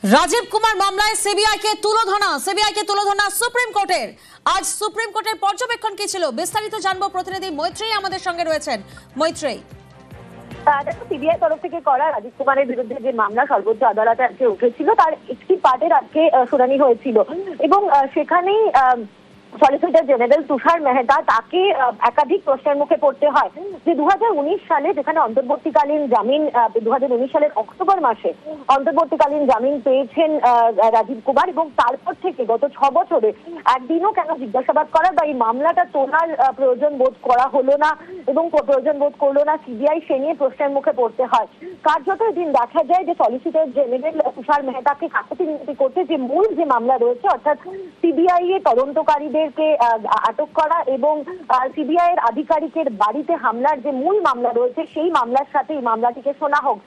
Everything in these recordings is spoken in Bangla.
রাজীব কুমার মামলায় সিবিআইকে তুলোধনা সুপ্রিম কোর্টের। আজ সুপ্রিম কোর্টের পর্যবেক্ষণ কি ছিল বিস্তারিত জানবো, প্রতিনিধি মৈত্রেয়ী আমাদের সঙ্গে রয়েছেন। মৈত্রেয়ী, দেখো, সিবিআই তরফ থেকে করা রাজীব কুমারের বিরুদ্ধে যে মামলা সর্বোচ্চ আদালতে আজকে উঠেছিল তার একটি পার্টের আজকে শুনানি হয়েছিল এবং সেখানেই সলিসিটর জেনারেল তুষার মেহতা তাকে একাধিক প্রশ্নের মুখে পড়তে হয় যে 2019 সালে যেখানে অন্তর্বর্তীকালীন জামিন 2019 সালের অক্টোবর মাসে অন্তর্বর্তীকালীন জামিন পেয়েছেন রাজীব কুমার এবং তারপর থেকে গত 6 বছরে একদিনও কেন জিজ্ঞাসাবাদ করার বা এই মামলাটা তোলার প্রয়োজন বোধ করা হলো না এবং প্রয়োজন বোধ করলো না সিবিআই, সে নিয়ে প্রশ্নের মুখে পড়তে হয়। কার্যত এদিন দেখা যায় যে সলিসিটর জেনারেল তুষার মেহতাকে কাকুতি মিনতি করতে যে মূল যে মামলা রয়েছে অর্থাৎ সিবিআই এর তদন্তকারীদের আটক করা এবং সিবিআই এর আধিকারিকের বাড়িতে হামলার যে মূল মামলা রয়েছে সেই মামলার সাথে এই মামলাটিকে শোনা হোক।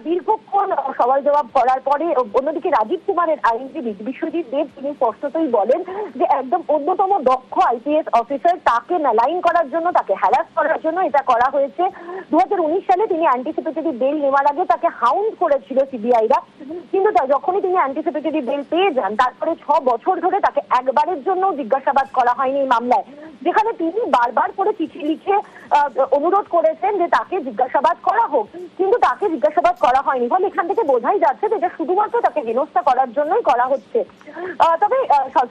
দীর্ঘক্ষণ সওয়াল জবাব করার পরে অন্যদিকে রাজীব কুমারের আইনজীবী বিশ্বজিৎ দেব তিনি স্পষ্টতই বলেন যে একদম অন্যতম দক্ষ আইপিএস অফিসার, তাকে মেলাইন করার জন্য, তাকে হ্যারাস করার জন্য এটা করা হয়েছে। 2019 সালে তিনি অ্যান্টিসিপেটরি বেল নেওয়ার আগে তাকে হাউন্ড করেছিল সিবিআইরা, কিন্তু যখনই তিনি অ্যান্টিসিপেটরি বেল পেয়ে যান তারপরে 6 বছর ধরে তাকে একবারের জন্য জিজ্ঞাসাবাদ করা হয়নি এই মামলায়, যেখানে তিনি বারবার করে চিঠি লিখে অনুরোধ করেছেন যে তাকে জিজ্ঞাসাবাদ করা হোক, কিন্তু তাকে জিজ্ঞাসাবাদ করা হয়নি। ফলে এখান থেকে বোঝাই যাচ্ছে যে এটা শুধুমাত্র তাকে হেনস্থা করার জন্যই করা হচ্ছে। তবে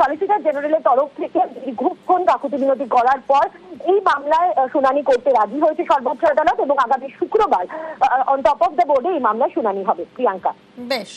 সলিসিটর জেনারেলের তরফ থেকে দীর্ঘক্ষণ কাকুতি মিনতি করার পর এই মামলায় শুনানি করতে রাজি হয়েছে সর্বোচ্চ আদালত এবং আগামী শুক্রবার অন টপ অফ দ্য বোর্ডে এই মামলায় শুনানি হবে। প্রিয়াঙ্কা, বেশ।